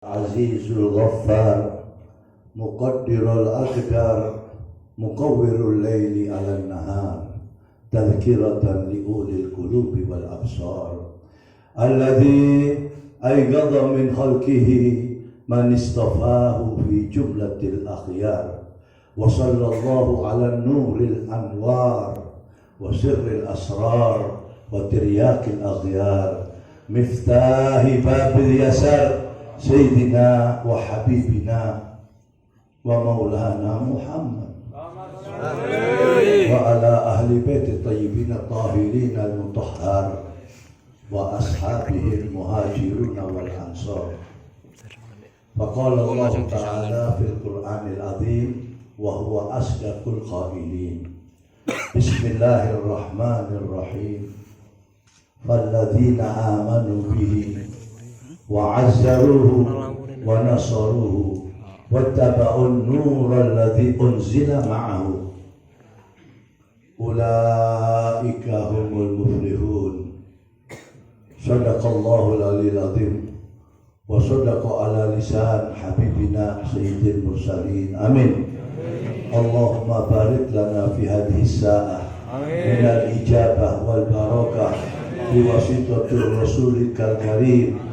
Azizul Ghaffar Muqaddirul Aqdar Muqawwirul Layli ala nahar Tadhkiratan liulil qulubi wal absar Alladhi aygada min khalqihi man istafahu fi jumlatil akhyar Wa sallallahu ala nuril anwar Wa sirril asrar Wa tiryakil aghyar Miftahi babil yasar Sayyidina wa habibina wa maulana Muhammad wa ala ahli baiti tayyibin tahirin al-mutahhar wa ashabihi al-muhajirin wal ansar. Faqala Allah Ta'ala fil Qur'anil Azim wa huwa asdaqul qailin. Bismillahirrahmanirrahim. Falladzina amanu bihi وعزروه ونصروه واتبعوا النور الذي أنزل معه أولئك هم المفلحون صدق الله العلي العظيم وصدق على لسان حبيبنا سيد المرسلين آمين اللهم بارك لنا في هذه الساعة من الإجابة والبركة بواسطة رسولك الكريم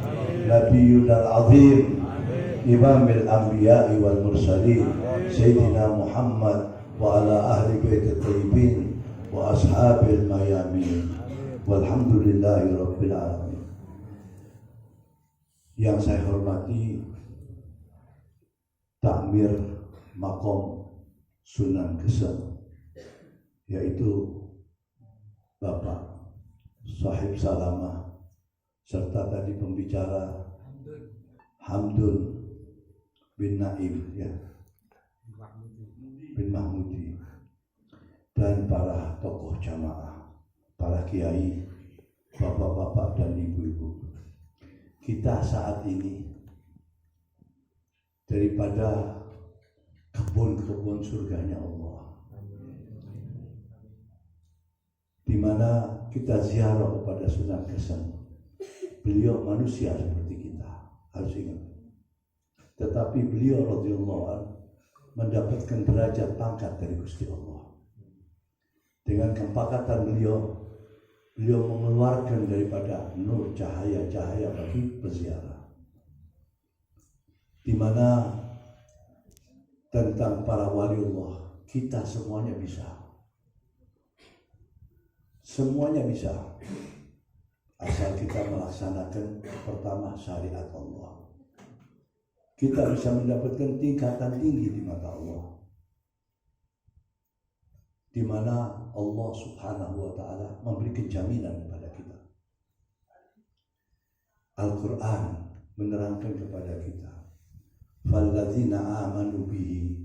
Nabiyul Azim Imamil Anbiya'i wal Mursalin Sayyidina Muhammad wa ala ahli baiti tayyibin wa ashabil mayamin walhamdulillahi rabbil alamin. Yang saya hormati takmir Maqam Sunan Gesem, yaitu Bapak Sahib Salamah serta tadi pembicara Hamdun bin Naim ya, bin Mahmudi, dan para tokoh jamaah, para kiai, bapak-bapak dan ibu-ibu. Kita saat ini daripada kebun-kebun surganya Allah, di mana kita ziarah kepada Sunan Gesem. Beliau manusia seperti kita, harus ingat. Tetapi beliau radhiyallahu anhu mendapatkan derajat pangkat dari Gusti Allah. Dengan kepangkatan beliau mengeluarkan daripada nur cahaya-cahaya bagi peziarah. Di mana tentang para waliullah kita semuanya bisa. Semuanya bisa. Asal kita melaksanakan pertama syariat Allah, kita bisa mendapatkan tingkatan tinggi di mata Allah, di mana Allah Subhanahu wa Ta'ala memberikan jaminan kepada kita. Al-Quran menerangkan kepada kita, "Falladzina amanu bihi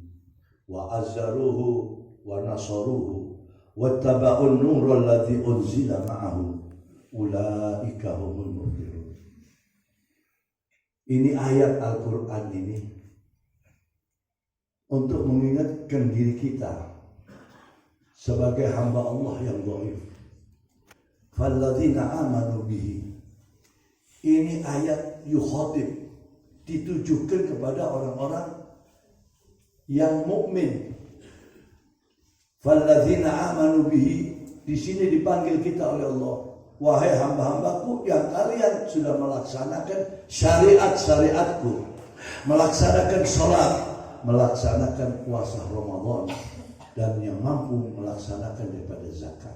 wa azzaruhu wa nasaruhu wattaba'un nurul ladzi unzila ma'ahu." Ulaika humul muflihun. Ini ayat Al-Quran ini untuk mengingatkan diri kita sebagai hamba Allah yang dhaif. Falladzina amanu bihi. Ini ayat yukhatib, ditujukan kepada orang-orang yang mukmin. Falladzina amanu bihi, di sini dipanggil kita oleh Allah. Wahai hamba-hambaku yang kalian sudah melaksanakan syariat-syariatku, melaksanakan sholat, melaksanakan puasa Ramadan, dan yang mampu melaksanakan daripada zakat.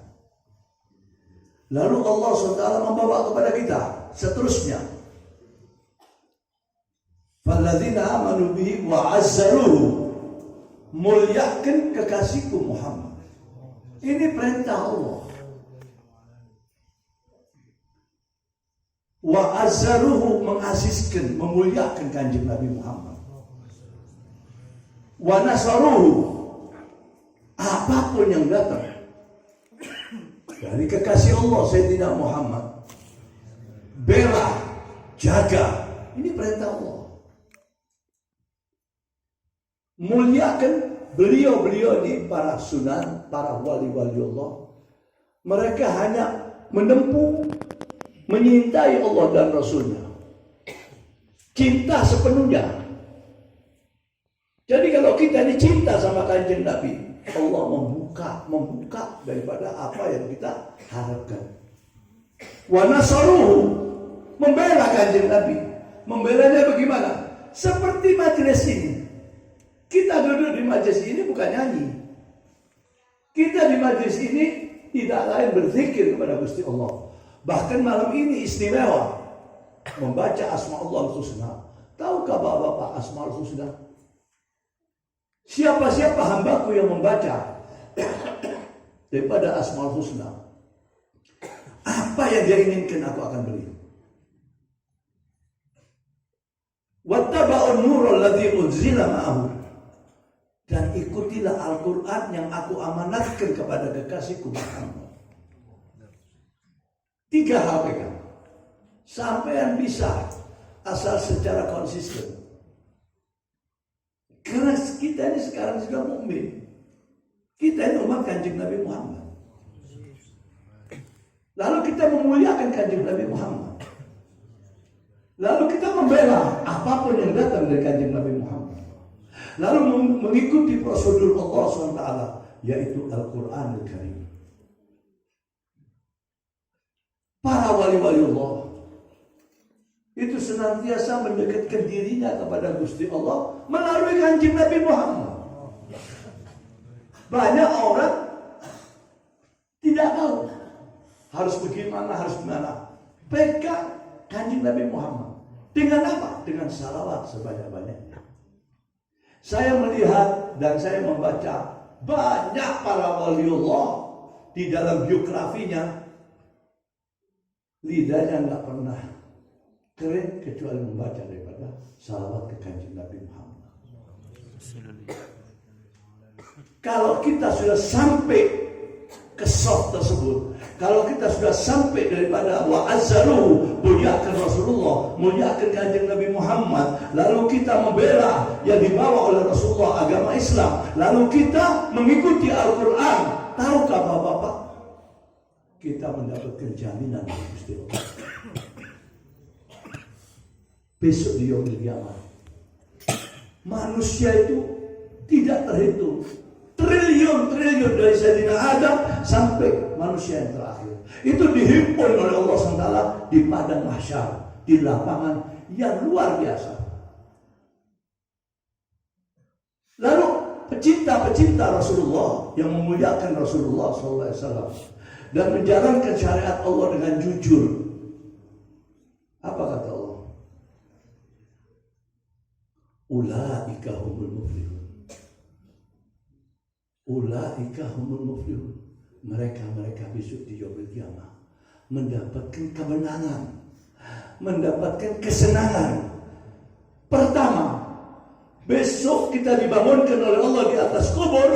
Lalu Allah SWT membawa kepada kita seterusnya. Falladzina amanu bihi wa azzaruhu, muliakan kekasihku Muhammad. Ini perintah Allah. Wa azzaruhu, mengasiskan, memuliakan kanjeng Nabi Muhammad. Wa nasaruhu, apapun yang datang dari kekasih Allah Sayyidina Muhammad, bela, jaga. Ini perintah Allah. Muliakan beliau-beliau ini, para sunan, para wali-wali Allah. Mereka hanya menempuh, menyintai Allah dan Rasulnya. cinta sepenuhnya. Jadi kalau kita ini cinta sama Kanjeng Nabi, Allah membuka daripada apa yang kita harapkan. Wa nasaruhu, membela Kanjeng Nabi. Membelanya bagaimana? Seperti majelis ini. Kita duduk di majelis ini bukan nyanyi. Kita di majelis ini tidak lain berzikir kepada Gusti Allah. Bahkan malam ini istimewa membaca Asmaul Husna. Tahukah Bapak-bapak Asmaul Husna? Siapa-siapa hambaku yang membaca daripada Asmaul Husna, apa yang dia inginkan aku akan beri. Wattaba'un nurul ladzi unzila ma'ahu, dan ikutilah Al-Quran yang aku amanatkan kepada kekasihku Muhammad. 3 hal pegang. Sampean bisa asal secara konsisten. Karena kita ini sekarang sudah mukmin. Kita ini umat Kanjeng Nabi Muhammad. Lalu kita memuliakan Kanjeng Nabi Muhammad. Lalu kita membela apapun yang datang dari Kanjeng Nabi Muhammad. Lalu mengikuti prosedur Allah SWT, yaitu Al-Quranul Karim. Para wali-wali Allah itu senantiasa mendekatkan dirinya kepada Gusti Allah melalui Kanjeng Nabi Muhammad. Banyak orang tidak tahu harus bagaimana, harus gimana. Pegang Kanjeng Nabi Muhammad. Dengan apa? Dengan salawat sebanyak-banyaknya. Saya melihat dan saya membaca banyak para waliullah di dalam biografinya, lidahnya nggak pernah kering kecuali membaca daripada salawat ke Kanjeng Nabi Muhammad. Kalau kita sudah sampai ke soft tersebut, kalau kita sudah sampai daripada wa'azzaruhu, muliakan Rasulullah, muliakan Kanjeng Nabi Muhammad, lalu kita membela yang dibawa oleh Rasulullah, agama Islam, lalu kita mengikuti Al-Quran, tahukah Bapak-bapak, kita mendapatkan jaminan dari Gusti Allah. Besok di yaumil qiyamah, manusia itu tidak terhitung, triliun-triliun dari Sayyidina Adam sampai manusia yang terakhir. Itu dihimpun oleh Allah SWT di padang mahsyar, di lapangan yang luar biasa. Lalu pecinta-pecinta Rasulullah yang memuliakan Rasulullah SAW dan menjalankan syariat Allah dengan jujur. Apa kata Allah? Ulaika humul muflihun. Ulaika humul muflihun. Mereka besok di yaumil qiyamah mendapatkan kemenangan, mendapatkan kesenangan. Pertama, besok kita dibangunkan oleh Allah di atas kubur.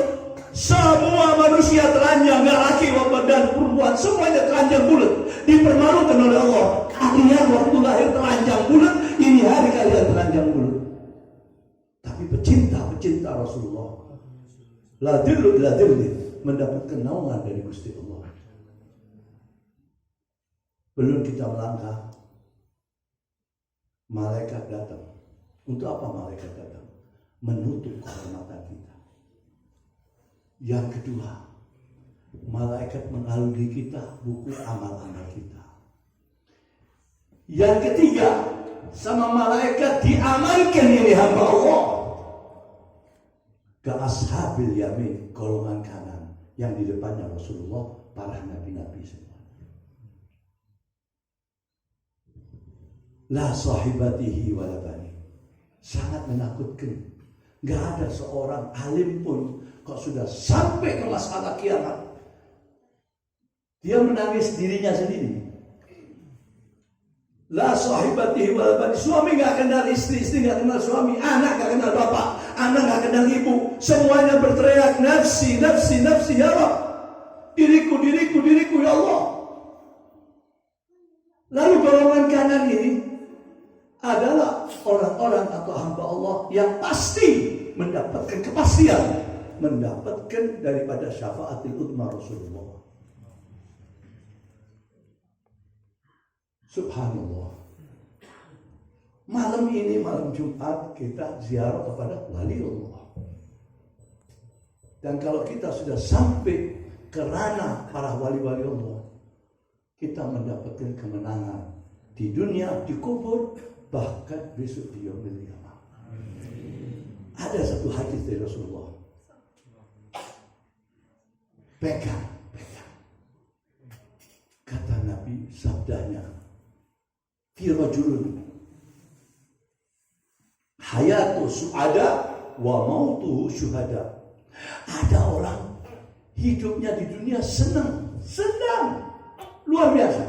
Semua manusia telanjang, laki dan perempuan, semuanya telanjang bulat, dipermalukan oleh Allah. Kalian waktu lahir telanjang bulat, ini hari kalian telanjang bulat. Tapi pecinta Rasulullah, la dilli mendapatkan naungan dari Gusti Allah. Belum kita melangkah, malaikat datang. Untuk apa malaikat datang? Menutup kehormatan kita. Yang kedua, malaikat mengalungi kita buku amal-amal kita. Yang ketiga, sama malaikat diamalkan ini hamba Allah ke ashabil yamin, golongan kanan, yang di depannya Rasulullah, para nabi-nabi semua. La sahibatihi walabani. Sangat menakutkan. Gak ada seorang alim pun kok sudah sampai ke masalah kiamat, dia menangis dirinya sendiri. La sahibatihi walabani. Suami gak kenal istri, istri gak kenal suami, anak gak kenal bapak, anak gak kenal ibu. Semuanya berteriak nafsi, nafsi, nafsi, ya Allah. Diriku, diriku, diriku, ya Allah. Lalu golongan kanan ini adalah orang-orang atau hamba Allah yang pasti mendapatkan kepastian, mendapatkan daripada syafaatil uzma Rasulullah. Subhanallah. Malam ini, malam Jumat, kita ziarah kepada wali Allah. Dan kalau kita sudah sampai ke ranah para wali-wali Allah, kita mendapatkan kemenangan di dunia, di kubur, bahkan besok di yaumil qiyamah. Ada satu hadis dari Rasulullah. Pegang. Kata Nabi, sabdanya, fi rajulun hayatu su'ada wa mautuhu syuhada. Ada orang hidupnya di dunia senang, luar biasa.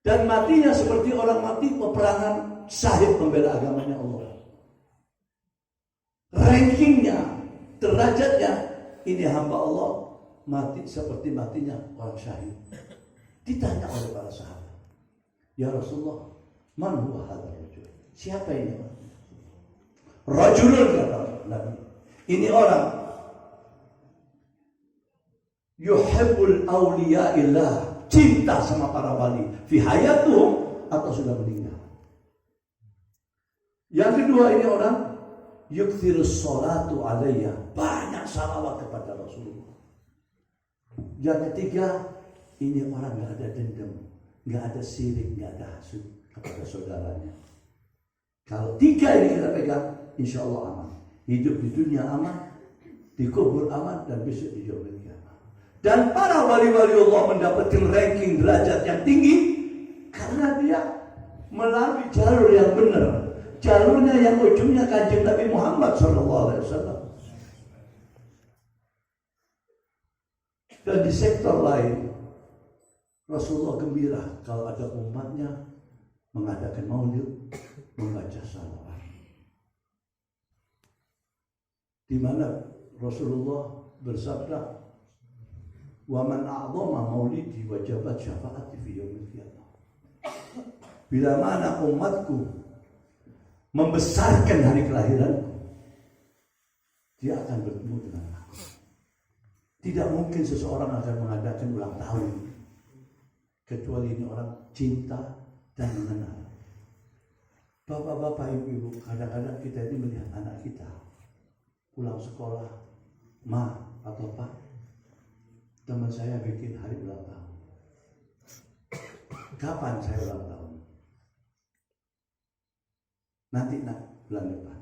Dan matinya seperti orang mati peperangan syahid membela agamanya Allah. Rankingnya, derajatnya, ini hamba Allah mati seperti matinya orang syahid. Ditanya oleh para sahabat, ya Rasulullah, man huwa hadzal rajul? Siapa ini? Rajulun, kata Nabi. Ini orang yuhibbul awliya'illah, cinta sama para wali, fi hayatuhum, atau sudah meninggal. Yang kedua, ini orang yukthirus sholatu alayya, banyak salawat kepada Rasulullah. Yang ketiga, ini orang gak ada dendam, gak ada sirik, gak ada hasud kepada saudaranya. Kalau tiga ini kita pegang, insya Allah aman. Hidup di dunia aman, di kubur aman, dan besok di yaumil qiyamah. Dan para wali-wali Allah mendapatkan ranking derajat yang tinggi karena dia melalui jalur yang benar, jalurnya yang ujungnya Kanjeng Nabi Muhammad SAW. Dan di sektor lain, Rasulullah gembira kalau ada umatnya mengadakan maulid, membaca salawat. Di mana Rasulullah bersabda, "Wa man a'dhama maulidi wajabat syafaati fi yaumil qiyamah." Bila mana umatku membesarkan hari kelahiranku, dia akan bertemu dengan aku. Tidak mungkin seseorang akan mengadakan ulang tahun kecuali ini orang cinta dan mengenal. Bapak-bapak, ibu-ibu, kadang-kadang kita ini melihat anak kita pulang sekolah, ma atau pak, teman saya bikin hari ulang tahun. Kapan saya ulang tahun? Nanti bulan depan.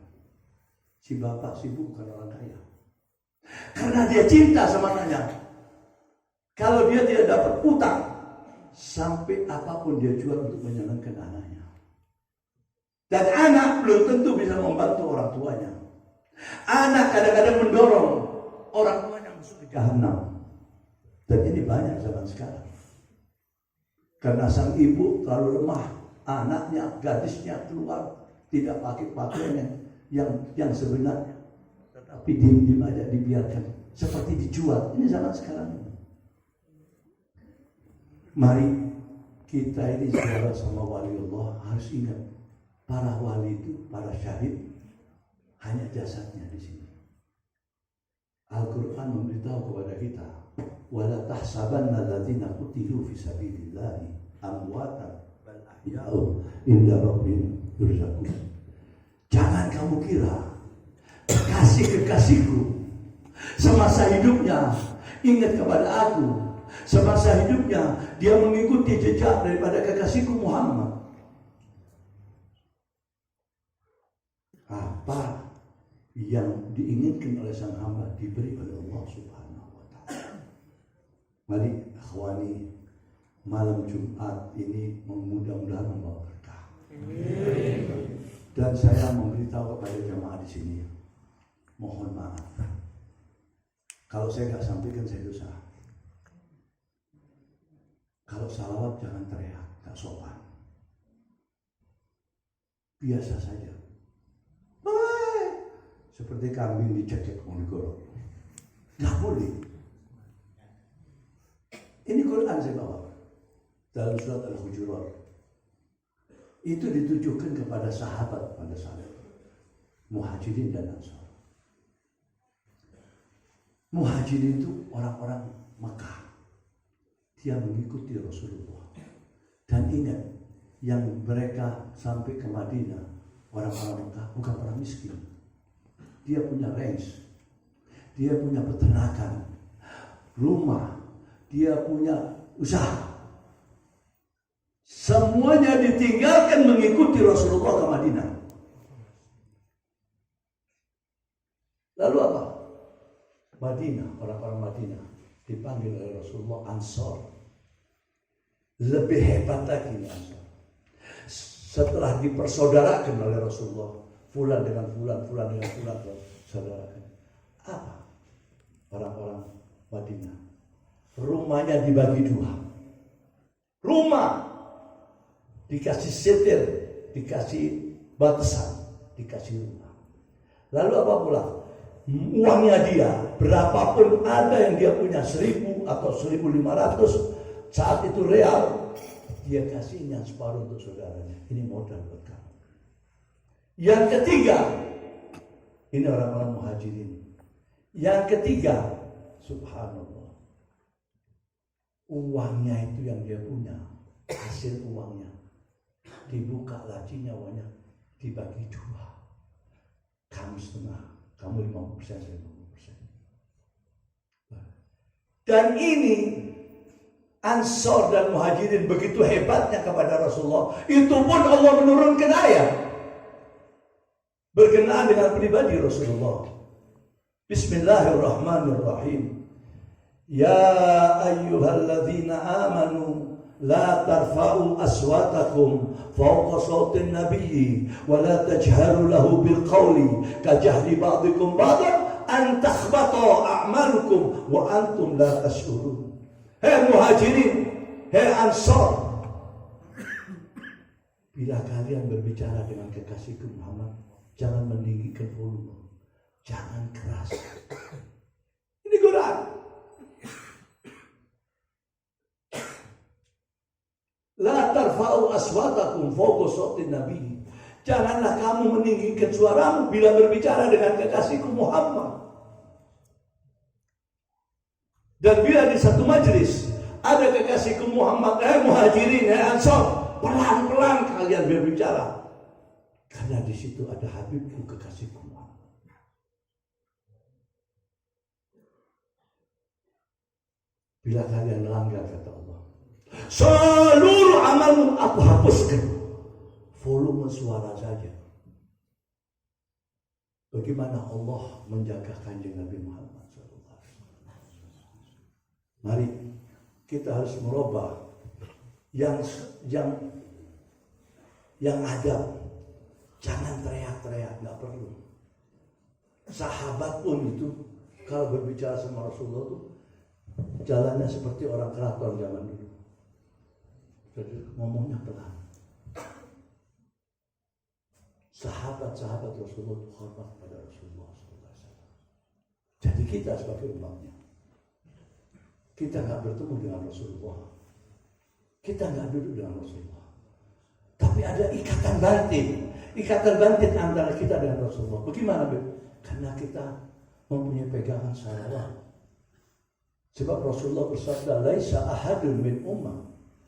Si bapak sibuk bukan orang kaya. Karena dia cinta sama anaknya. Kalau dia tidak dapat utang, sampai apapun dia jual untuk menyenangkan anaknya. Dan anak belum tentu bisa membantu orang tuanya. Anak kadang-kadang mendorong orang tuanya masuk ke jahanam. Dan ini banyak zaman sekarang. Karena sang ibu terlalu lemah, anaknya, gadisnya keluar tidak pakai pakaian yang sebenarnya, tetapi diam-diam aja dibiarkan seperti dijual. Ini zaman sekarang ini. Mari kita ini saudara sama wali Allah harus ingat, para wali itu, para syahid hanya jasadnya di sini. Al-Quran memberitahu kepada kita, wala tahsabanna alladziina qutilu fi sabilillahi amwatan bal ahya'un inda rabbihim yurzaqun. Jangan kamu kira kekasihku semasa hidupnya ingat kepada aku, semasa hidupnya dia mengikuti jejak daripada kekasihku Muhammad. Apa yang diinginkan oleh sang hamba diberi oleh Allah Subhanahu wa ta'ala. Mari akhwani, malam Jumat ini mudah-mudahan membawa berkah. Dan saya memberitahu kepada jamaah di sini, mohon maaf kalau saya nggak sampaikan, saya dosa. Kalau salawat jangan teriak, nggak sopan. Biasa saja. Seperti kambing dicekek menggorok. Nggak boleh. Ini Quran saya bawa dalam surat Al-Hujurat. Itu ditujukan kepada sahabat pada saat itu, Muhajirin dan Ansar. Muhajirin itu orang-orang Mekah. Dia mengikuti Rasulullah. Dan ingat, yang mereka sampai ke Madinah, orang-orang Mekah bukan orang miskin. Dia punya range, dia punya peternakan, rumah, dia punya usaha. Semuanya ditinggalkan mengikuti Rasulullah ke Madinah. Lalu apa? Madinah, orang-orang Madinah dipanggil oleh Rasulullah Ansor. Lebih hebat lagi nih Ansor. Setelah dipersaudarakan oleh Rasulullah, fulan dengan fulan, fulan dengan fulan, saudarakan. Apa? Orang-orang Madinah. Rumahnya dibagi dua. Rumah dikasih setir, dikasih batasan, dikasih rumah. Lalu apa pula? Uangnya dia, berapapun ada yang dia punya 1.000 atau 1.500 saat itu real, dia kasihnya separuh untuk saudaranya. Ini modal buat kamu. Yang ketiga, ini orang-orang muhajirin. Yang ketiga, subhanallah, uangnya itu yang dia punya, hasil uangnya dibuka lacinya, uangnya dibagi dua. Kamu setengah, kamu 50%, saya 50%. Dan ini Ansor dan Muhajirin begitu hebatnya kepada Rasulullah. Itu pun Allah menurunkan ayat berkenaan dengan pribadi Rasulullah. Bismillahirrahmanirrahim. Ya ayyuhalladzina amanu la tarfa'u aswatakum fawqa sawtin nabiyyi wa la tajharu lahu bil qawli kajahri ba'dikum ba'dan an takhbata a'malukum wa antum la tash'urun. Hei Muhajirin, hei Ansor, bila kalian berbicara dengan kekasihku Muhammad, jangan meninggikan volume, jangan keras. Ini Quran. La tarfa'u aswatakum fawqa sawtin nabi. Janganlah kamu meninggikan suaramu bila berbicara dengan kekasihku Muhammad. Dan bila di satu majelis ada kekasihku Muhammad, Muhajirin, Ansor, pelan-pelan kalian berbicara, karena di situ ada Habibku, kekasihku Muhammad. Bila kalian melanggar kata Allah, seluruh amalmu aku hapuskan, volume suara saja. Bagaimana Allah menjaga kanjeng Nabi Muhammad? Mari kita harus merubah yang ada. Jangan teriak-teriak, nggak perlu. Sahabat pun itu kalau berbicara sama Rasulullah itu jalannya seperti orang keraton zaman dulu. Jadi ngomongnya pelan. Sahabat-sahabat Rasulullah itu hormat pada Rasulullah SAW. Jadi kita sebagai umatnya, kita nggak bertemu dengan Rasulullah, kita nggak duduk dengan Rasulullah, tapi ada ikatan batin antara kita dengan Rasulullah. Bagaimana? Karena kita mempunyai pegangan salawat. Sebab Rasulullah bersabda, "Laisa ahadun min ummah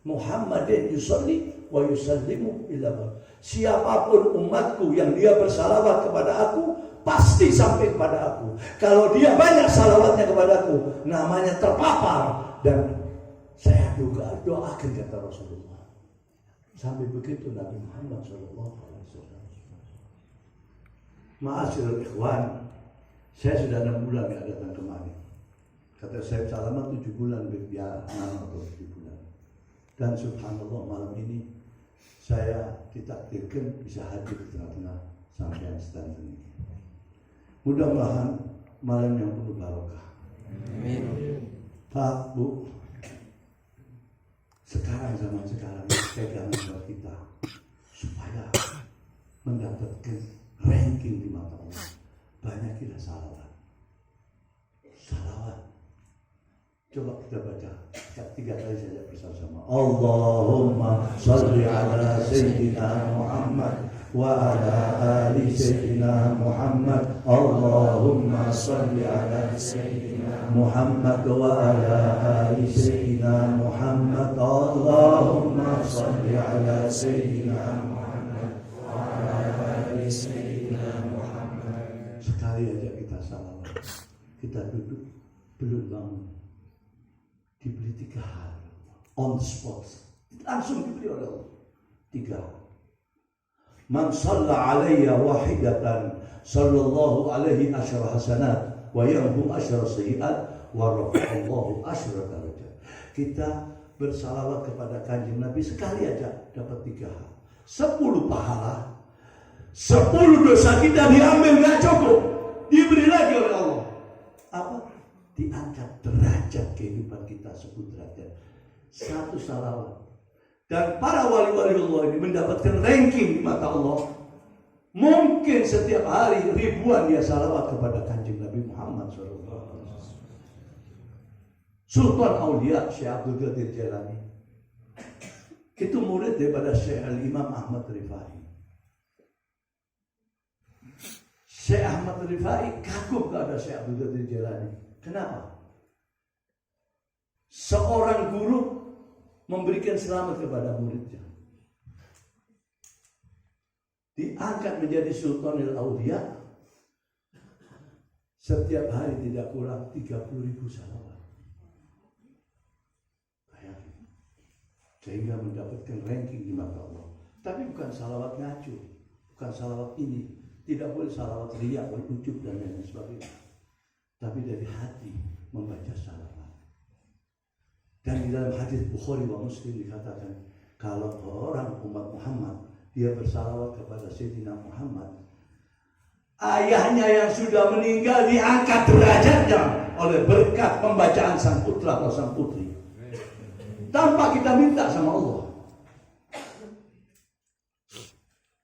Muhammadin yusalli wa yusallimu illa ba." Siapapun umatku yang dia bersalawat kepada aku, pasti sampai kepada aku. Kalau dia banyak salawatnya kepadaku, namanya terpapar. Dan saya juga doakan kata Rasulullah. Sampai begitu Nabi Muhammad SAW. Ma'asyiral ikhwan, saya sudah 6 bulan gak datang kemari. Kata saya Salamat 7 bulan, biar 6 atau 7 bulan. Dan subhanallah malam ini saya ditakdirkan bisa hadir di tengah-tengah sampean stand ini. Mudah-mudahan malam yang penuh barokah. Amin. Pak, Bu, zaman sekarang pegangan buat kita supaya mendapatkan ranking di mata Allah. Banyakilah salawat. Coba kita baca 3 kali saja bersama-sama. Allahumma salli ala Sayyidina Muhammad وعلى آل سيدنا محمد اللهم صل على سيدنا محمد وعلى آل سيدنا محمد اللهم صل على سيدنا محمد وعلى آل سيدنا محمد. Sekali aja kita salawat, kita duduk belum bangun, diberi 3 hal on the spot, langsung diberi oleh Allah 3 hal. Man shalla alayya wahidatan sallallahu alaihi asyara hasanat wa yamhu asyara sayyi'at wa rafa'allahu asyara darajat. Kita bersalawat kepada Kanjeng Nabi sekali aja dapat 3 hal. 10 pahala, 10 dosa kita diambil gak cukup, diberi lagi oleh Allah. Apa? Diangkat derajat kehidupan kita 10 derajat. 1 salawat. Dan para wali-wali Allah ini mendapatkan ranking di mata Allah. Mungkin setiap hari ribuan dia salawat kepada Kanjeng Nabi Muhammad SAW. Sultan Aulia Syekh Abdul Qadir Jailani itu murid daripada Syekh Al-Imam Ahmad Rifai. Syekh Ahmad Rifai kagum kepada Syekh Abdul Qadir Jailani. Kenapa? Seorang guru memberikan selamat kepada muridnya, diangkat menjadi Sultanul Aulia, setiap hari tidak kurang 30.000 salawat. Sehingga mendapatkan ranking di mata Allah. Tapi bukan salawat ngacu, bukan salawat ini, tidak boleh salawat riya, ujub dan lain sebagainya. Tapi dari hati membaca salawat. Dan di dalam hadis Bukhari wa Muslim dikatakan, kalau orang umat Muhammad dia bersalawat kepada Sayyidina Muhammad, ayahnya yang sudah meninggal diangkat derajatnya oleh berkat pembacaan sang putra atau sang putri, tanpa kita minta sama Allah.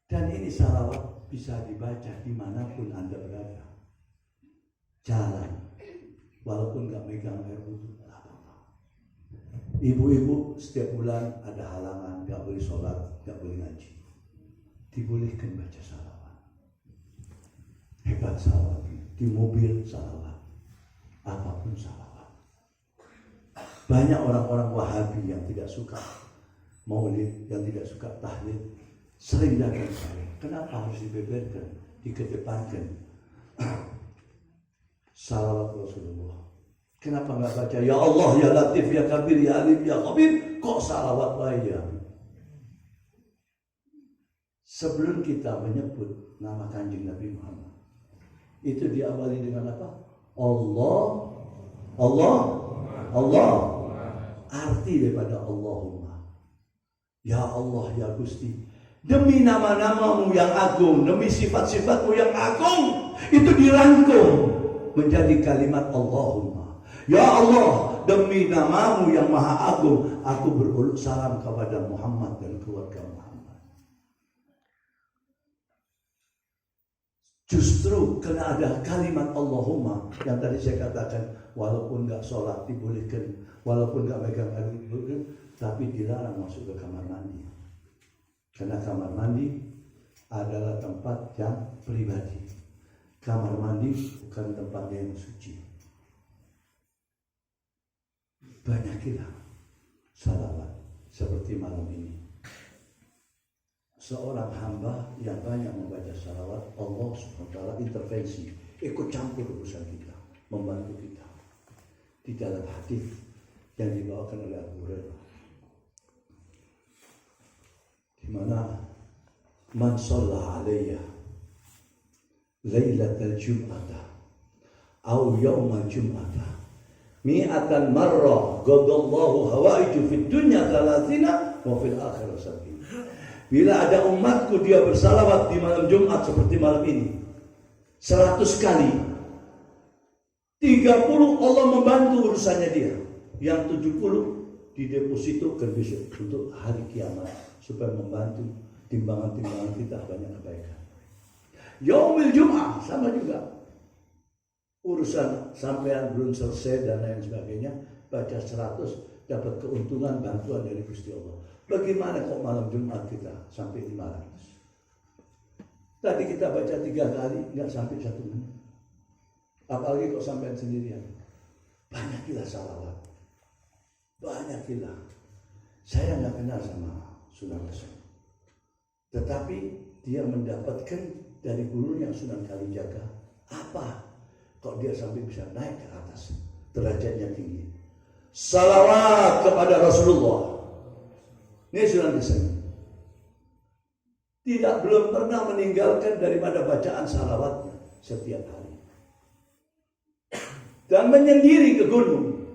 Dan ini salawat bisa dibaca dimanapun Anda berada. Jalan, walaupun gak megang air wudhu. Ibu-ibu setiap bulan ada halangan, gak boleh sholat, gak boleh ngaji, dibolehkan baca salawat. Hebat salawat. Di mobil salawat, apapun salawat. Banyak orang-orang Wahabi yang tidak suka maulid, yang tidak suka tahlil, sering datang saya. Kenapa harus dibeberkan, dikedepankan salawat Rasulullah? Kenapa nggak baca ya Allah, ya Latif, ya Kabir, ya Alim, ya Khabir? Kok salawat lain ya? Sebelum kita menyebut nama Kanjeng Nabi Muhammad, itu diawali dengan apa? Allah, Allah, Allah. Arti daripada Allahumma, ya Allah, ya Gusti, demi nama-namamu yang agung, demi sifat-sifatmu yang agung, itu dirangkum menjadi kalimat Allahumma. Ya Allah, demi namamu yang maha agung, aku beruluk salam kepada Muhammad dan keluarga Muhammad. Justru karena ada kalimat Allahumma yang tadi saya katakan, walaupun gak sholat dibolehkan, walaupun gak megang air dibolehkan, tapi dilarang masuk ke kamar mandi. Karena kamar mandi adalah tempat yang pribadi. Kamar mandi bukan tempat yang suci. Banyakilah salawat seperti malam ini. Seorang hamba yang banyak membaca salawat, Allah SWT intervensi, ikut campur urusan kita, membantu kita. Di dalam hadis yang dibawakan oleh Abu Hurairah, di mana man shalla alayya lailatal jum'ata aw yaumal jum'ata mi'atan marrah qadallahu hawaiju fid dunya 30 wa fil akhirah 70. Bila ada umatku dia bersalawat di malam Jumat seperti malam ini 100 kali, 30 Allah membantu urusannya dia, yang 70 didepositokan besok untuk hari kiamat supaya membantu timbangan-timbangan kita banyak kebaikan. Yaumil Jum'ah sama juga, urusan sampean belum selesai dan lain sebagainya, baca 100 dapat keuntungan bantuan dari Gusti Allah. Bagaimana kok malam Jumat kita sampai 500? Tadi kita baca 3 kali, nggak sampai 1 menit. Apalagi kok sampai sendirian. Banyakilah salawat. Banyakilah. Saya nggak kenal sama Sunan Rasul. Tetapi dia mendapatkan dari gurunya Sunan Kalijaga. Apa? Kok dia sampai bisa naik ke atas. Derajatnya tinggi. Salawat kepada Rasulullah. Ini Sunan Geseng. Belum pernah meninggalkan daripada bacaan salawatnya setiap hari. Dan menyendiri ke gunung.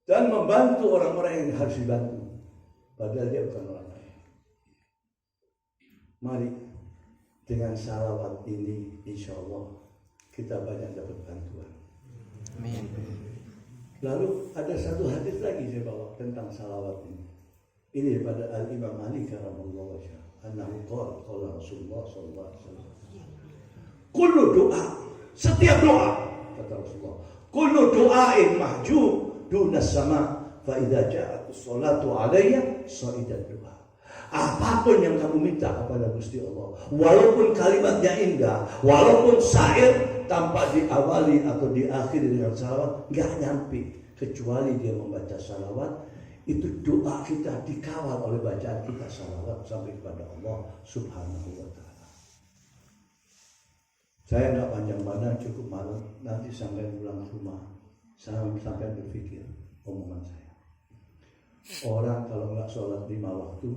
Dan membantu orang-orang yang harus dibantu. Padahal dia bukan orang lain. Mari dengan salawat ini insya Allah kita banyak dapat bantuan. Amin. Lalu ada satu hadis lagi saya bawa tentang salawat ini. Ini daripada Al-Imam Ali karamallahu wajhah. Annahu qala Rasulullah sallallahu alaihi wasallam. Kullu doa, setiap doa kata Rasulullah. Kullu doain mahjub dunas sama fa idza ja'at as-salatu alayya sa'idat doa. Apapun yang kamu minta kepada Gusti Allah, walaupun kalimatnya indah, walaupun syair tanpa diawali atau diakhiri dengan salawat, enggak nyampe kecuali dia membaca salawat. Itu doa kita dikawal oleh bacaan kita salawat sampai kepada Allah Subhanahu wa ta'ala. Saya nggak panjang-panjang, cukup malam. Nanti sampai pulang rumah, sampai berpikir omongan saya. Orang kalau nggak sholat 5 waktu,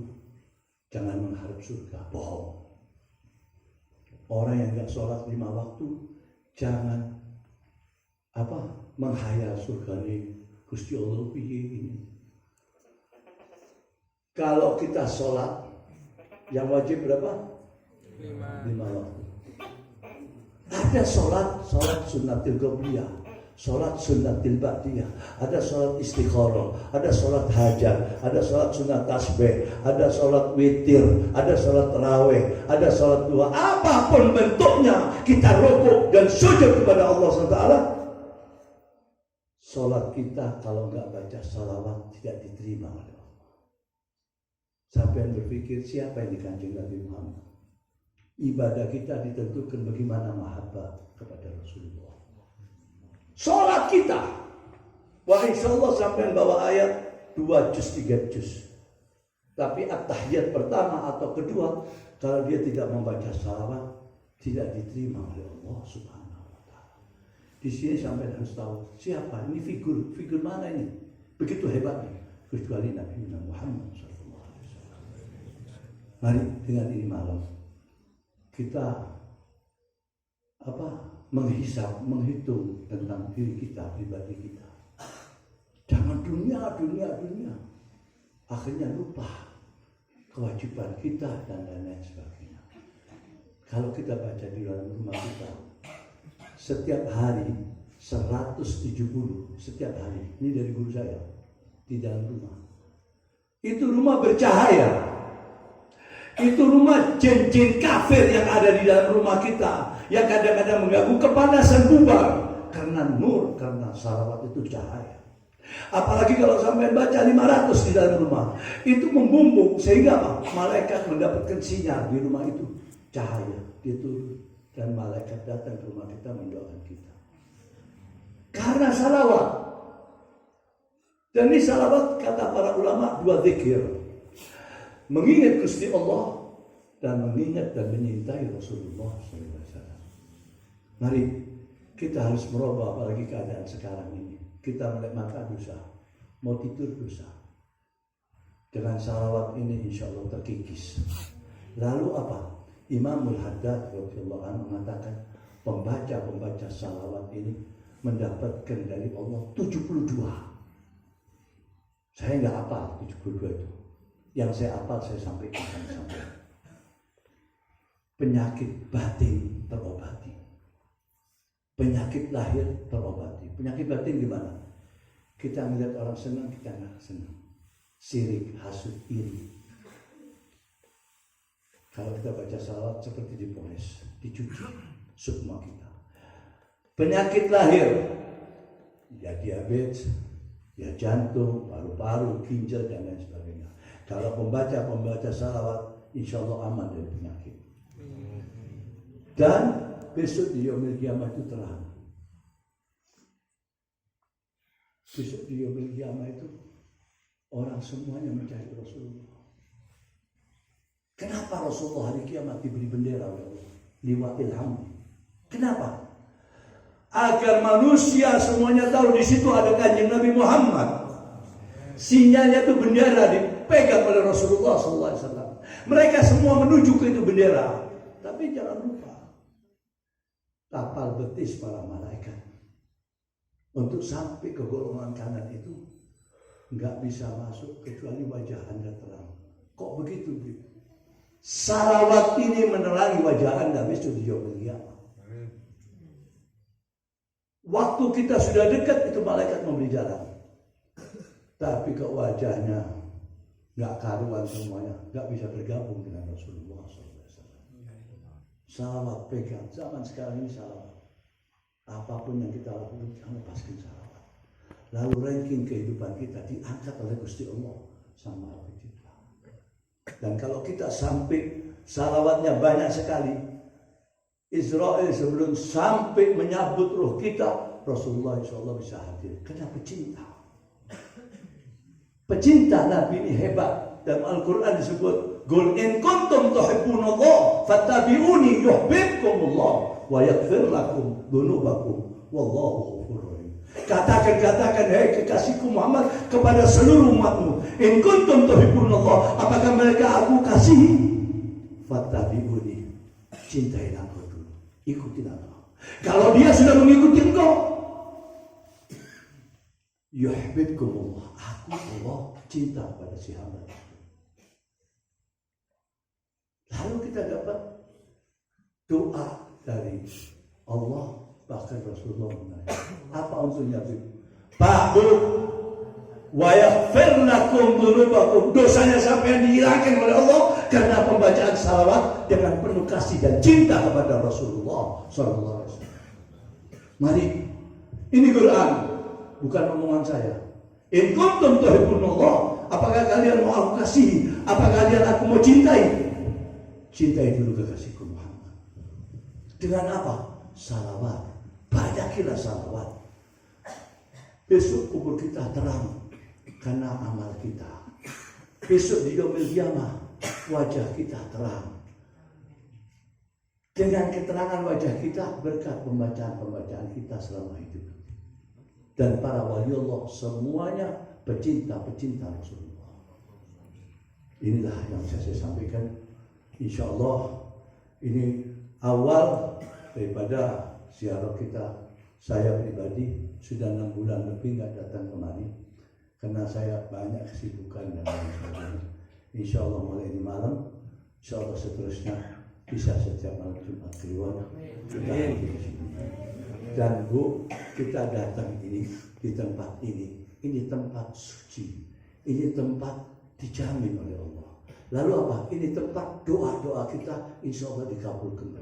jangan mengharap surga, bohong. Orang yang nggak sholat 5 waktu, jangan menghayal surga ini. Gusti Allah piye ini. Kalau kita sholat, yang wajib berapa? 5 waktu. Ada sholat sunnatil qobliyah, sholat sunnatil ba'diyah, ada sholat istikharah, ada sholat hajat, ada sholat sunat tasbih, ada sholat witir, ada sholat tarawih, ada sholat duha. Apapun bentuknya, kita rukuk dan sujud kepada Allah SWT. Sholat kita kalau nggak baca salawat tidak diterima oleh Allah. Sampai berpikir siapa yang dikanjeng Nabi Muhammad. Ibadah kita ditentukan bagaimana mahabbah kepada Rasulullah. Sholat kita, wah insya Allah sampai bawa ayat 2 juz 3 juz. Tapi at-tahiyat pertama atau kedua, kalau dia tidak membaca salawat, tidak diterima oleh Allah Subhanahu wa ta'ala. Di sini sampai harus tahu siapa ini, figur mana ini, begitu hebatnya, kecuali Nabi Muhammad SAW. Mari dengan ini malam kita menghitung tentang diri kita, pribadi kita. Jangan dunia. Akhirnya lupa kewajiban kita dan lain-lain sebagainya. Kalau kita baca di dalam rumah kita, setiap hari 170 setiap hari. Ini dari guru saya di dalam rumah. Itu rumah bercahaya. Itu rumah jin-jin kafir yang ada di dalam rumah kita, yang kadang-kadang mengganggu kepanasan bubar karena nur, karena salawat itu cahaya. Apalagi kalau sampai baca 500 di dalam rumah, itu membumbung sehingga malaikat mendapatkan sinyal di rumah itu, cahaya itu, dan malaikat datang ke rumah kita mendoakan kita. Karena salawat. Dan ini salawat kata para ulama 2 zikir. Mengingat Gusti Allah dan mengingat dan menyintai Rasulullah SAW. Mari kita harus merubah, apalagi keadaan sekarang ini. Kita melek mata dosa, mau tidur dosa. Dengan salawat ini insya Allah terkikis. Lalu apa? Imamul Haddad radhiyallahu anhu mengatakan pembaca salawat ini mendapatkan dari Allah 72. Saya nggak hafal 72 itu. Yang saya hafal saya sampaikan sampai penyakit batin terobati, penyakit lahir terobati. Penyakit batin gimana? Kita melihat orang senang, kita nggak senang. Sirik, hasud, iri. Kalau kita baca salawat seperti dipoles, dicuci sukma kita. Penyakit lahir, ya diabetes, ya jantung, paru-paru, ginjal dan lain sebagainya. Kalau pembaca salawat insya Allah aman dari penyakit. Dan besok di yaumil qiyamah itu terang. Besok di yaumil qiyamah itu orang semuanya mencari Rasulullah. Kenapa Rasulullah hari kiamat diberi bendera oleh Allah? Liwatil hamd. Kenapa? Agar manusia semuanya tahu di situ ada kanjeng Nabi Muhammad. Sinyalnya itu bendera dipegang oleh Rasulullah SAW. Mereka semua menuju ke itu bendera. Tapi jangan lupa, kapal betis para malaikat untuk sampai ke golongan kanan itu nggak bisa masuk kecuali wajah Anda terang. Kok begitu? Salawat ini menerangi wajah Anda besok di yaumil qiyamah. Waktu kita sudah dekat itu malaikat memberi jalan. Tapi ke wajahnya nggak karuan semuanya, nggak bisa bergabung dengan Rasulullah SAW. Salawat pegang. Zaman sekarang ini salawat. Apapun yang kita lakukan jangan lepaskan salawat. Lalu ranking kehidupan kita diangkat oleh Gusti Allah sama Al-Qur'an. Dan kalau kita sampai salawatnya banyak sekali, Israel sebelum sampai menyambut roh kita, Rasulullah insyaAllah bisa hadir. Karena pecinta. Pecinta Nabi ini hebat. Dalam Al-Quran disebut, Qul in kuntum tuhibbunallah fattabi'uni yuhibbukumullah wa yaghfir lakum dzunubakum wallahu ghafurur rahim. Katakan, hai kekasihku Muhammad kepada seluruh umatmu, in kuntum tuhibbunallah, apakah mereka aku kasihi? Fattabi'uni, cintai aku dulu, ikuti aku. Kalau dia sudah mengikuti engkau, yuhibbukumullah, aku Allah cinta pada si hamba. Lalu kita dapat doa dari Allah. Bahkan Rasulullah menanya, apa unsurnya itu? Fa'budu wa yaghfir lakum dzunubakum. Dosanya sampai dihilangkan oleh Allah karena pembacaan salawat dengan penuh kasih dan cinta kepada Rasulullah sallallahu alaihi wasallam. Mari, ini Quran, bukan omongan saya. In kuntum tuhibbunallah, apakah kalian mau aku kasihi? Apakah kalian aku mau cintai? Cintai dulu kekasihku Muhammad. Dengan apa? Salawat. Banyakilah salawat. Besok kubur kita terang karena amal kita. Besok di yaumil qiyamah wajah kita terang. Dengan keterangan wajah kita berkat pembacaan kita selama hidup. Dan para wali Allah semuanya pecinta Rasulullah. Inilah yang saya sampaikan. Insya Allah ini awal daripada ziarah kita. Saya pribadi sudah 6 bulan lebih nggak datang kemari karena saya banyak kesibukan dan lain sebagainya. Insya Allah mulai ini malam, insya Allah seterusnya bisa setiap malam Jumat keluar kita hadir di sini. Dan Bu, kita datang ini di tempat ini tempat suci, ini tempat dijamin oleh Allah. Lalu apa? Ini tempat doa-doa kita insya Allah dikabulkan.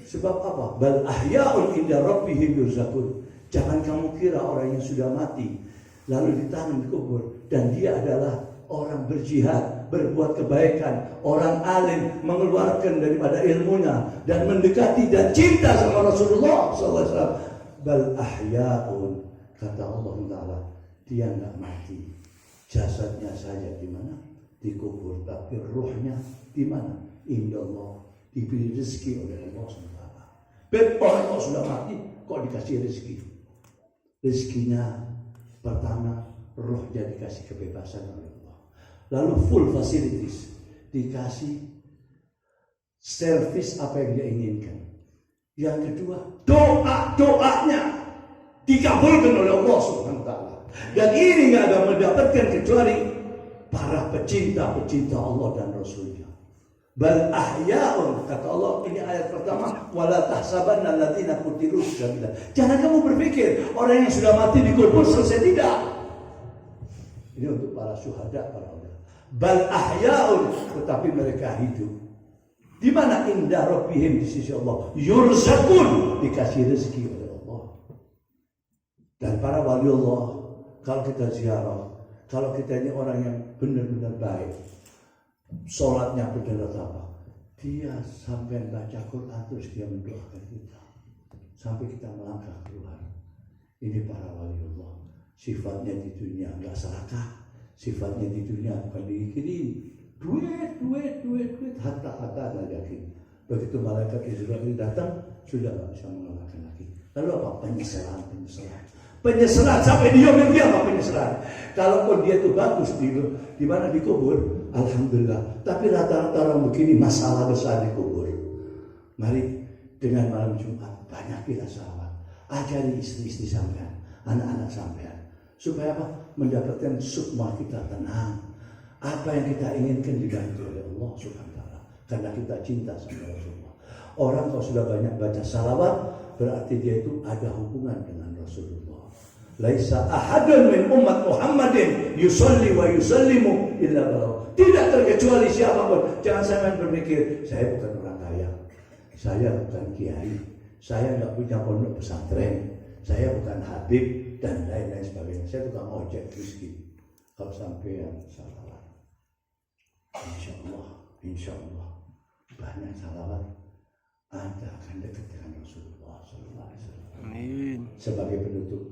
Sebab apa? Bal ahya'un inda rabbihim yurzaqun. Jangan kamu kira orang yang sudah mati lalu ditanam di kubur dan dia adalah orang berjihad, berbuat kebaikan, orang alim, mengeluarkan daripada ilmunya dan mendekati dan cinta sama Rasulullah SAW. Bal ahya'un, kata Allah Taala, dia enggak mati. Jasadnya saja di mana? Di kubur, tapi ruhnya di mana? Indallah, diberi rezeki oleh Allah SWT. Orang kok sudah mati, kok dikasih rezeki? Rezekinya pertama, ruhnya dikasih kebebasan oleh Allah. Lalu full facilities, dikasih servis apa yang dia inginkan. Yang kedua, doa-doanya dikabulkan oleh Allah SWT. Dan ini nggak ada mendapatkan kecuali para pecinta Allah dan Rasulnya. Bal ahya'un, kata Allah, ini ayat pertama, wala tahsabanna alladziina qutilu sabila. Jangan kamu berpikir orang yang sudah mati dikubur selesai, tidak. Ini untuk para syuhada, para ulama. Bal ahya'un, tetapi mereka hidup. Di mana? Inda rabbihim, di sisi Allah. Yurzaqun, dikasih rezeki oleh Allah. Dan para wali Allah, kalau kita ziarah, kalau kita ini orang yang benar-benar baik, sholatnya benar apa? Dia sampai baca Quran terus dia mendoakan kita sampai kita melangkah keluar. Ini para waliullah. Sifatnya di dunia enggak serakah, sifatnya di dunia bukan dikirim duit harta yakin. Begitu malaikat Israel datang sudah nggak bisa mengalahkan lagi. Lalu apa? Penyesalan sampai dia apa penyesalan. Kalaupun dia itu bagus di mana dikubur, alhamdulillah. Tapi rata-rata orang begini masalah besar dikubur. Mari dengan malam Jumat banyakilah salawat. Ajari istri-istri sampean, anak-anak sampean, supaya apa? Mendapatkan sukma kita tenang. Apa yang kita inginkan dibantu oleh Allah Subhanahu wa taala karena kita cinta sama Rasulullah. Orang kalau sudah banyak baca salawat berarti dia itu ada hubungan dengan Rasulullah. Laisa ahadun min ummat Muhammadin yusalli wa yusallimu illa balagh. Tidak terkecuali siapapun. Jangan sampai berpikir saya bukan orang kaya, saya bukan kiai, saya nggak punya pondok pesantren, saya bukan habib dan lain-lain sebagainya. Saya tukang ojek miskin. Kalau sampai yang salawat, insya Allah banyak salawat Anda akan dekat dengan Rasulullah SAW. Amin. Sebagai penutup,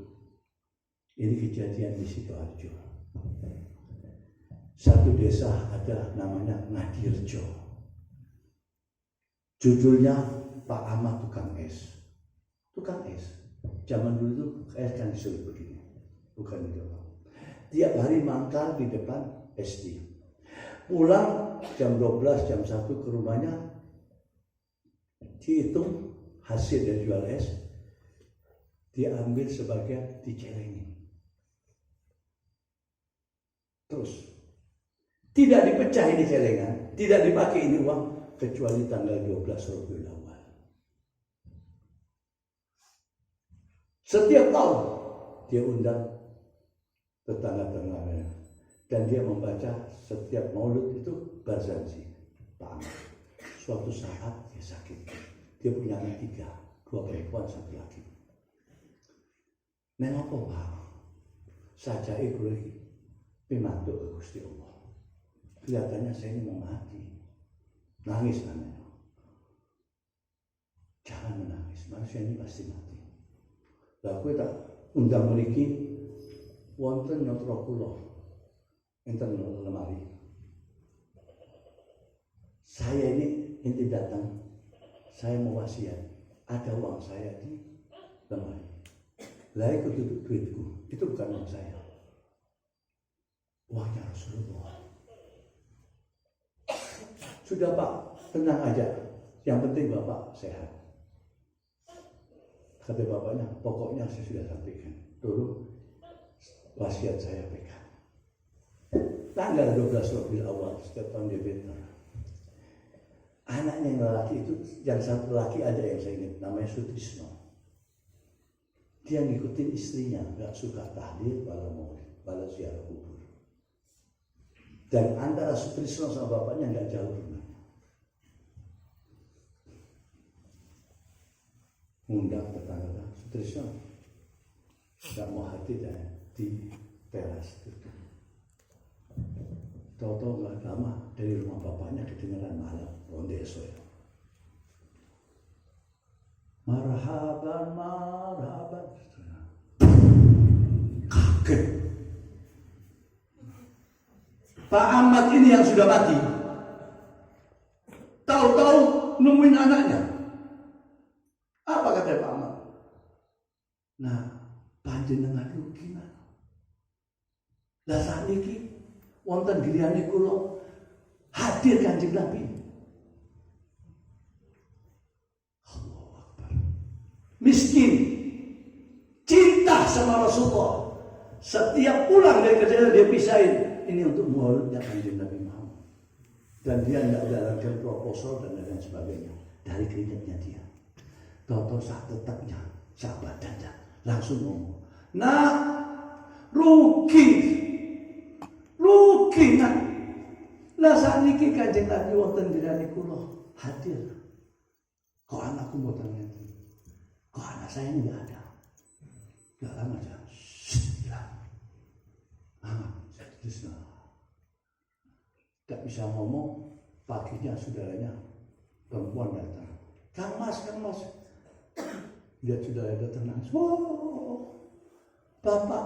ini kejadian di Sidoarjo. Satu desa ada namanya Ngadirjo. Judulnya Pak Ahmad Tukang Es. Tukang es. Zaman dulu tuh es kan disuruh begini, bukan di depan. Tiap hari mangkal di depan SD. Pulang jam 12, jam 1 ke rumahnya, dihitung hasil dari jual es, diambil sebagian dicelengin. Terus tidak dipecah ini celengan, tidak dipakai ini uang kecuali tanggal 12 Rabiul Awal. Setiap tahun dia undang tetangga-tetangganya dan dia membaca setiap maulud itu Barzanji. Pak Ahmad. Suatu saat dia sakit. Dia punya anak 3, 2 perempuan, 1 laki. Neng apa Pak? Sajai gue pimantuk ke Gusti Allah. Kelihatannya saya ini mau mati. Nangis namanya. Jangan menangis, manusia ini pasti mati. Lah kowe tak undang mriki wonten nyotra kula enten lemari. Saya ini inti datang, saya mau wasiat, ada uang saya di lemari. Lah itu duitku, itu bukan uang saya. Uangnya Rasulullah. Sudah Pak, tenang aja. Yang penting Bapak sehat. Kata bapaknya, pokoknya saya sudah sampaikan. Dulu wasiat saya pegang. Tanggal 12 Rabiul Awal setiap tahun dia benar. Anaknya yang lelaki itu, yang satu laki aja yang saya ingat, namanya Sutrisno. Dia ngikutin istrinya, gak suka tahlil, wala maulid, wala ziarah kubur. Dan antara Sutrisno sama bapaknya gak jauh rumahnya. Undang tetangga, Sutrisno gak mau hadir di teras itu. Tahu-tahu gak lama dari rumah bapaknya kedengaran malam ronde esok. Marhaban, marhaban. Kaget. Pak Ahmad ini yang sudah mati, tahu-tahu nemuin anaknya. Apa kata Pak Ahmad? Nah, panjenengan lu gimana? Lah sakniki wonten griyane kula hadir Kanjeng Nabi. Allahu Akbar. Miskin, cinta sama Rasulullah. Setiap pulang dari kerja dia pisahin. Ini untuk maulidnya Kanjeng Nabi Muhammad. Dan dia tidak jalankan proposal dan lain sebagainya. Dari keringatnya dia. Tahu-tahu saat tetapnya, saat badannya langsung ngomong. Nah, rugi nak. Lah saat ini Kanjeng Nabi wonten griyane kula hadir. Kok anakku mboten ngeten? Kok anak saya ini enggak ada? Enggak lama aja. Hilang. Terus Tak bisa ngomong, paginya saudaranya perempuan datang. Kang Mas. Lihat saudara datang nangis. Wow,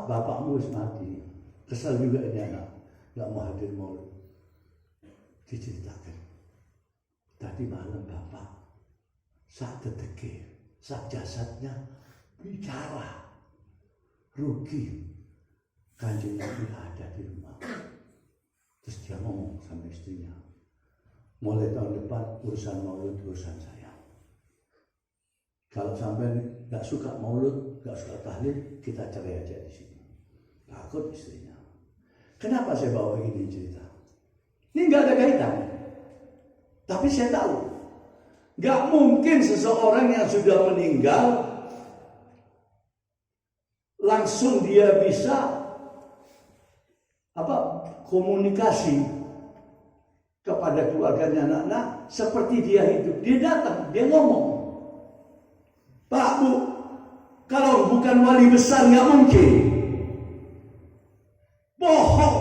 bapakmu wis mati. Kesal juga ini anak, nggak mau hadir maulid. Diceritakan. Tadi malam bapak saat detik, saat jasadnya bicara, rugi. Kanjeng Nabi ada di rumah. Terus dia ngomong sama istrinya, mulai tahun depan urusan maulid urusan saya. Kalau sampai nggak suka maulid, nggak suka tahlil, kita cerai aja di sini. Takut istrinya. Kenapa saya bawa ini cerita? Ini nggak ada kaitan. Tapi saya tahu, nggak mungkin seseorang yang sudah meninggal langsung dia bisa komunikasi kepada keluarganya anak-anak seperti dia hidup. Dia datang, dia ngomong, Pak Bu, kalau bukan wali besar nggak mungkin. Bohong.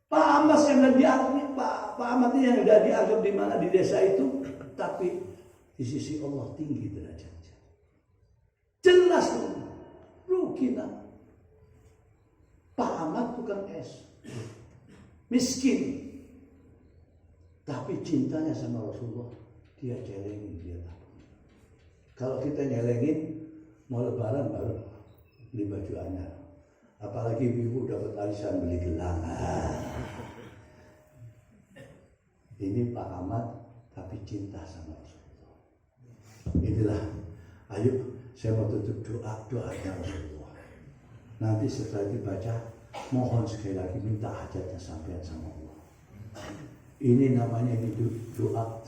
Pak Ahmad yang Pak Ahmad yang sudah dianggap di mana di desa itu, tapi di sisi Allah tinggi derajatnya. Jelas tuh, rugi nak. Pak Ahmad tukang es, miskin, tapi cintanya sama Rasulullah dia celengin dia takut. Kalau kita nyelengin mau lebaran baru beli baju anyar, apalagi ibu dapat arisan beli gelang. Ini Pak Ahmad tapi cinta sama Rasulullah. Inilah, ayo saya mau tutup doanya Rasulullah. Nanti setelah dibaca, mohon sekali lagi minta hajatnya sampean sama Allah. Ini namanya doa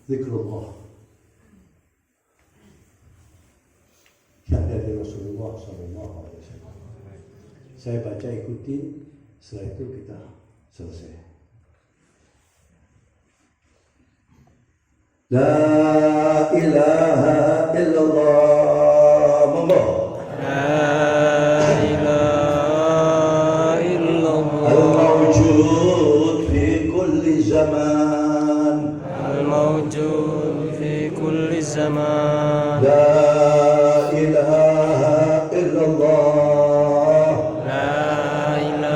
zikrullah yang dari Rasulullah SAW. Saya baca ikutin, setelah itu kita selesai. La ilaha illallah. Monggo. الموجود في كل زمان لا إله إلا الله لا إله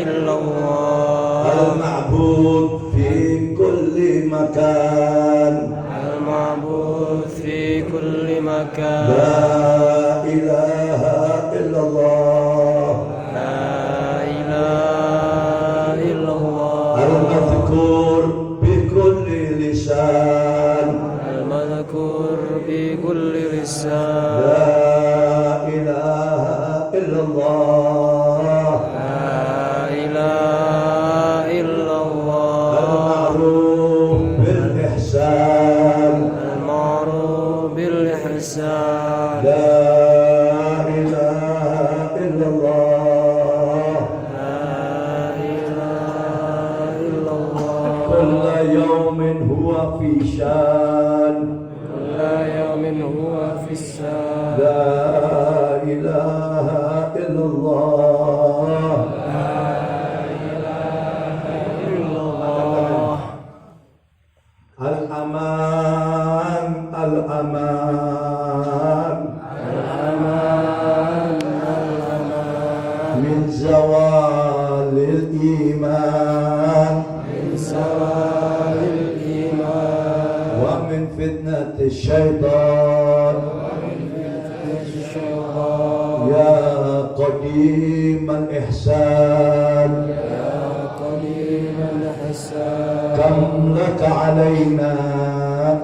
إلا الله المعبود في كل مكان المعبود في كل مكان لا إله إلا الله لا إله إلا الله المذكور بكل لسان المذكور بكل لسان لا إله إلا الله لا إله إلا الله المعروف بالإحسان المعروف بالإحسان لا إله إلا الله لا إله إلا الله كل يوم هو في شان كل يوم هو في السماء لا إله إلا الله إلا الله الأمان الأمان الأمان من زوال الإيمان من زوال الإيمان ومن فتنة الشيطان الشيطان يا قديم الإحسان يا قديم الإحسان كم لك علينا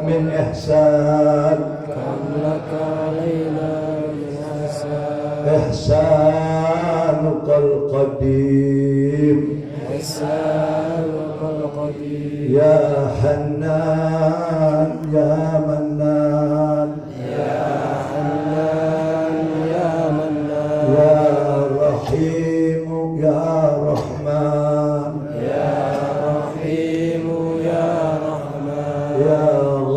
من إحسان كم لك علينا من إحسان إحسانك القديم إحسانك القديم يا حنان يا منان يا حنان يا منان يا رحيم يا رحمن يا رحيم يا رحمن يا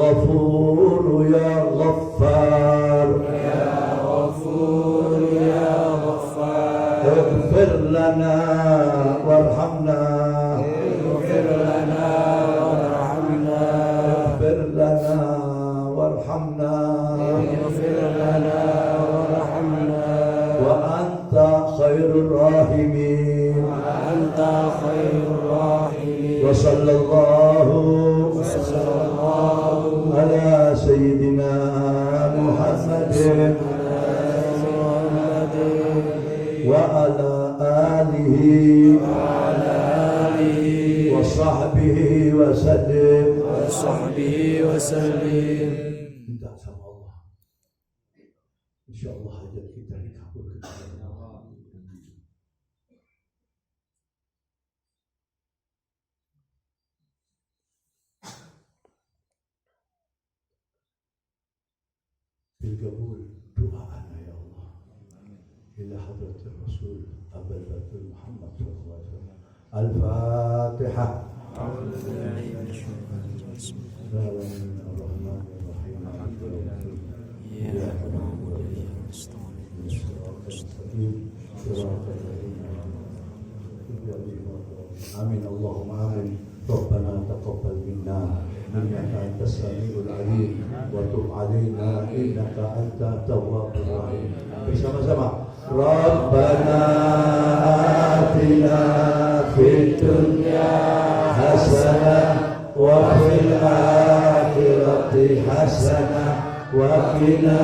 غفور يا غفار يا غفور يا غفار اغفر لنا wa sallallahu ala sayyidina Muhammadin wa ala alihi wa sahbihi wa sallim. Minta sama Allah, insyaallah hajat kita dikabulkan. بالقبول دعاءنا يا الله إلى حضرة الرسول أبا البكر محمد صلى الله عليه وسلم. الفاتحة. أعوذ بالله من الشيطان الرجيم. بسم الله الرحمن الرحيم. إياك نعبد وإياك نستعين صراط المستقيم صراط الذين أنعمت عليهم. آمين اللهم آمين. ربنا تقبل منا إنك أنت السميع العليم وتب علينا إنك أنت التواب الرحيم. bersama-sama. ربنا آتنا في الدنيا حسنة وفي الآخرة حسنة وقنا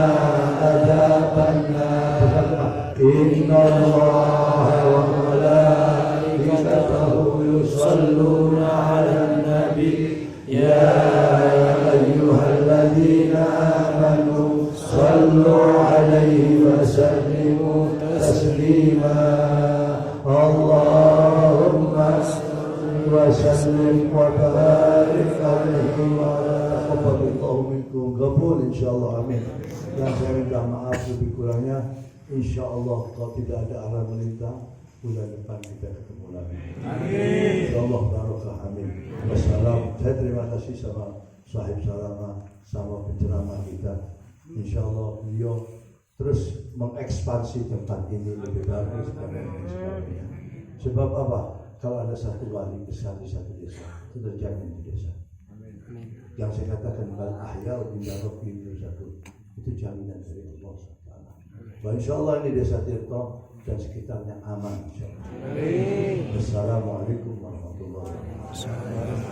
عذاب النار. إن الله وملائكته يصلون على النبي يا أيها الذين آمنوا صلوا عليه وسلموا تسليما. اللهم وسلم وبارك عليه وعلى تقبل الله منكم. Qabul insyaallah, amin. Dan saya minta maaf lebih kurangnya. Insyaallah kalau tidak ada arah melintang, bulan depan kita ketemu lagi. Amin. Insyaallah barokah, amin. Wassalam. Saya terima kasih sama sahib salama, sama penceramah kita. Insyaallah beliau terus mengekspansi tempat ini lebih bagus dan lain sebagainya. Sebab apa? Kalau ada satu wali besar di satu desa, itu terjamin di desa. Amin. Yang saya katakan bal ahya inda rabbihim yurzaqun, itu jaminan dari Allah Subhanahu. Wa insyaallah ini desa Tirto dan sekitarnya aman insyaallah. Amin. Wassalamualaikum warahmatullahi wabarakatuh.